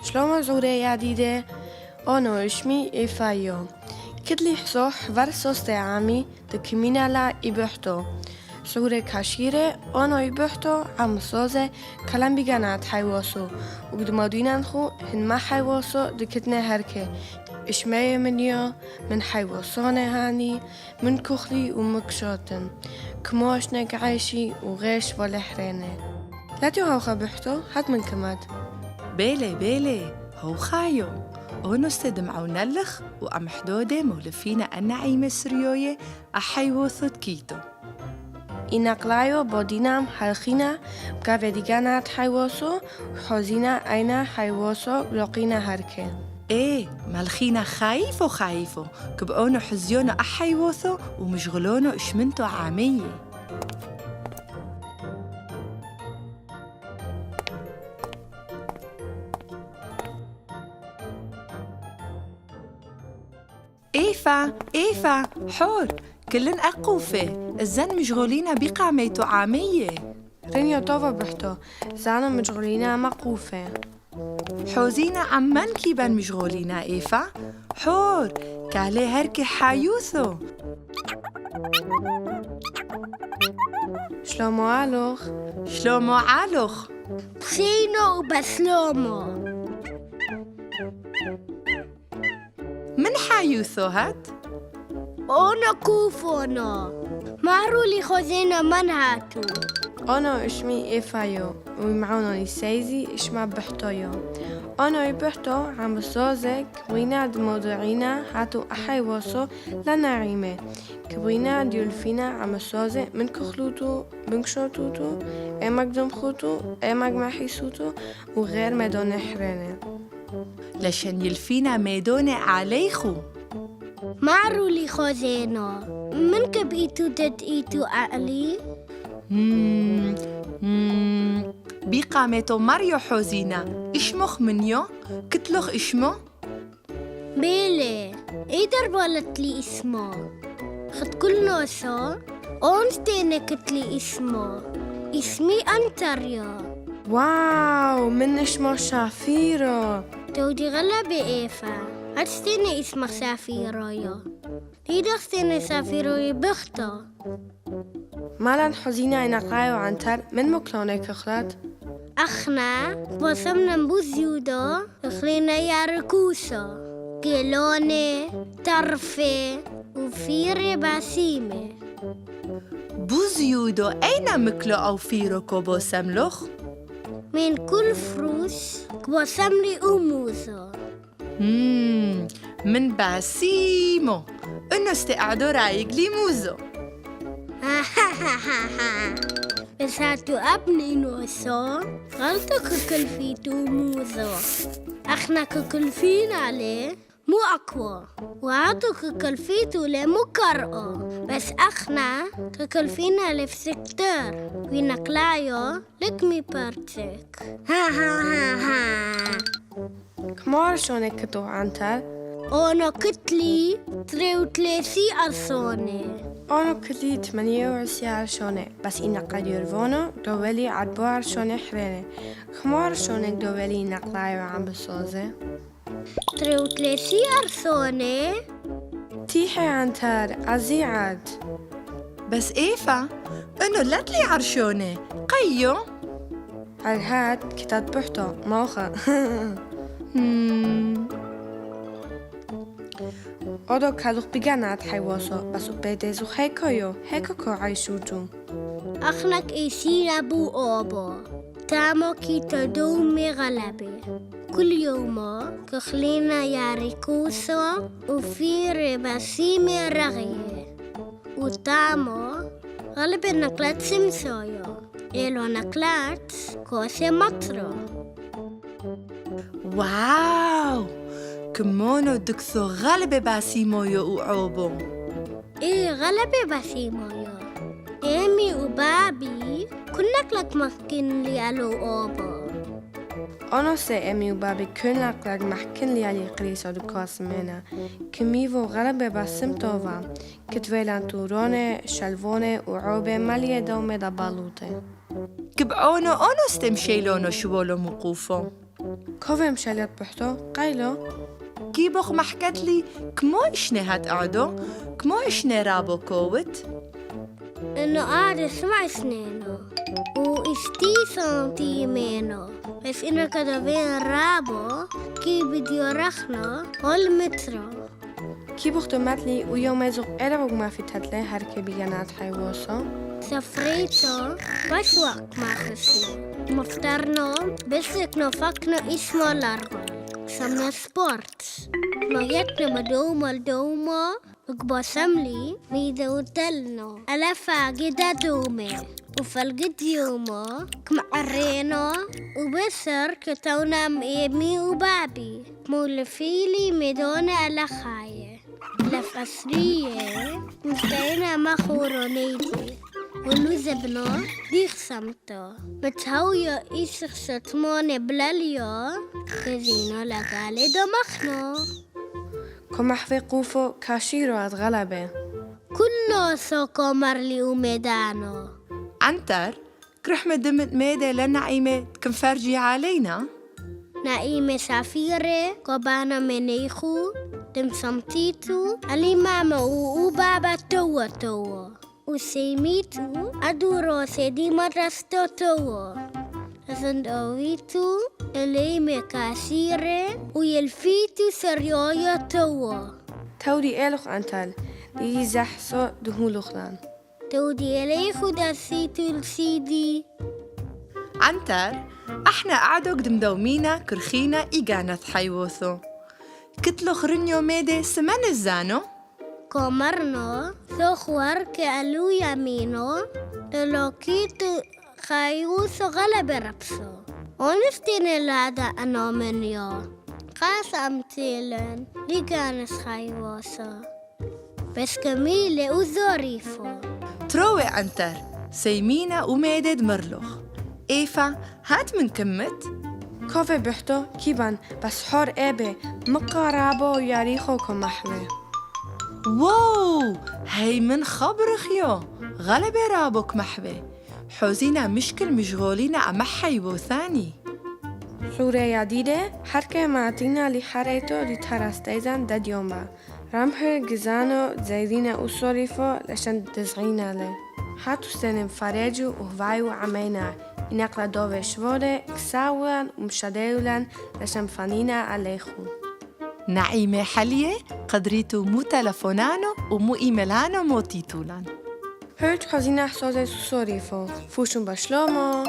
شلومو زوري عديدة أنا اسمي إيفايو كدلي حصوح ورسوس عامي تكمينا لا إبحتو زوري كاشيرة أنا إبحتو عم صوزة كلام بيجانات حيواسو وقدمادينا خو هن ما حيواسو دكتنا هركة إشماية منيو من حيواسانة هاني من كخلي ومكشاتن كماش نقعيشي وغيش ولا حرينة لا تهوخا بحتو هاد من كماد بيلي هو خايو أونو استدمعو نلخ وأم حدودة مولفينا أنا عيمة سريوية أحيوثت كيتو إنقلايو بودينام حلخينا بقى ديجانات حيواسو وحوزينا أينا حيواسو لقينا هركة إيه مالخينا خايفو كبقونو حزيونو أحيوثو ومشغلونو إشمنتو عامية إيفا حول كلن أقوفة الزن مشغولين بقاميتو عامية رينيو طوفا بحتو زانا مشغولينا مقوفة حوزينا عمان كيبان مشغولينا إيفا حور كالي هركي حايوثو شلومو عالوخ بسينو وبسلومو من حايوثو هات؟ أنا كوفونا معرو لي خزينة من هاتو أنا اسمي إيفايو ومعانا لسايزي اسمه بحتويو أنا بحتو عم بصوزك كبرينا دموضوعينا هاتو أحي وصو لنعيمة كبرينا ديولفينا عم بصوزك من كخلوتو بنكشوتوتو إمك دمخوتو إمك محيسوتو وغير مدون حرانة لشان يلفينا ميدونة عليخو معرو لي خزينة من كبيتو تدقيتو أقلي بقامتو ماريو حوزينا إشمخ منيو كتلخ إشمو بيلي إيدر بالت لي اسمه خد كل نوسا أونستيني كتلي اسمه اسمي أنتريا واو من اسمه شافيرو تودي غلبة إيفا هتستيني اسمك سافيرويا إيدر ستيني سافيرويا بختا مالان حزينة إنقلايو عنتر من مكلوني كخلات أخنا وصمنا بوزيودا خلينا ياركوسا كيلوني طرفة وفيري باسيمة بوزيودو أين مكلو أو فيرو كوبو سملوخ؟ من كل فروس كبوسملي أموزا من باسيمو إنو استقعدو رايق لي موزو بس هاتو أبني نوسا غلطة ككلفيتو موزا أخنا ككلفين عليه مو أقوى وعاتو ككلفيتو لي مو كرقة بس أخنا ككلفين عليه في سكتر وينقلايو لك مي بارتك كمار شونك كتو عنتر أنا كتلي 33 أرصاني أنا كتلي 28 عرشونة بس إنا قد يرفونو دوالي عدبو عرشونة حرانة كمار شونك دوالي نقلايو عم بصوزة 33 أرصاني تيحي عنتر عزي عاد بس إيفا إنو لا تلي عرشونة قيو عالهاد كتات بحتو موخا أدو كالوخ بيجانات حيواسو بسو بيدزو هيكو عايشوتو أخنك إيسينا بو أوبا تامو كي تدومي غلبي كل يوم كخلينا ياريكوسا وفي بسيمي رغية وتامو غلب نقلات سمسايا إلو نقلات كوسي مطرة واو كمونو دكثو غلبة باسيمويو وعوبو إيه غلبة بسيمايا إيمي وبابي كنك لك مكين لي ألو أوبا أنا أمي وبابي كلنا قلق محكن لي علي قريسة دكاس منا كميفو غلبة بسمتوفا كتويلان تورونة شلفونة وعوبة مالية دومة دبالوتة كبعونو أونو استمشيلونو شوولو مقوفو كوفم شاليت بحتو قايلو كيبخ محكت لي كمو إشني هات أعدو كمو إشني رابو كوت إنه قاعد يسمع سنينه وإشتي سنتي منه بس إنه كدبين رابو كي بديو رخنا والمترو كي بختو ماتلي ويوم يزوق إلبوغ ما في تتلي هركي بيانات حيوصو سفريتو بس وقت ما خسنا مفترنا بس نفكنا اسمه الأربع سمنا سبورت نويتنا مدومة لدومة وقبسملي ميدا ودلنا ألفا جدا دومة وفلقت يومه كمعرينا وبسر كتونا ميمي وبابي مولفيلي مدونة ألخاية لفأسرية مستينا مخورونيتي ونوزبنا ديخ سمتا متهويا إيسخ ستماني بلاليا كزينا لقالي دمخنا كما حفي قوفو كاشيرو عد غلبة كنا سوكو مرلي وميدانو عنتر كرحمة دمت ميدة لنعيمة كنفرجي علينا نعيمة سافيرة كوبانا منيخو دم سمتيتو علي ماما وبابا توا وسيميتو أدورو سيدي مدرستو توا أزندويتو اللي مكاسيرة ويلفيتو سريايا توا توري إلوخ أنتال دي زحسو دهولوخلان تودي إليخو داسيتو السيدي عنتر احنا قعدو قدم دومينا كرخينا إيقانا حيوثو كتلو خرنيو ميدة سمان الزانو كومرنا ثوخور كألو يمينو تلوكيتو خايوسو غلب ربسو ونفتين الهذا أنا منيو قاسم تيلن لقانس خايوسو بس كميلة وظريفو تروي عنتر سيمينا وميدة دمرلوخ إيفا هات من كمت كوفي بحتو كيبان بس حور إيبي مقارابو ياريخو كمحوي واو هاي من خبرخ يو غلبة رابك محبة حوزينا مشكل مشغولين أمحي وثاني سورة يديدة حركة معتينا لحريتو لترستيزان داد يوما رمحر جزانو زايدينا أصوريفو لشان تزغينا له حاتو سنم فريجو وهوايو عمينا إنقلا دوه شوالي كساولان ومشاديولان لشان فانينا عليخو نعيمة حلية قدريتو مو تلفونانو ومو إيميلانو مو تيتولان هرت حزينة حسوزي سوريفو فوشن بشلومو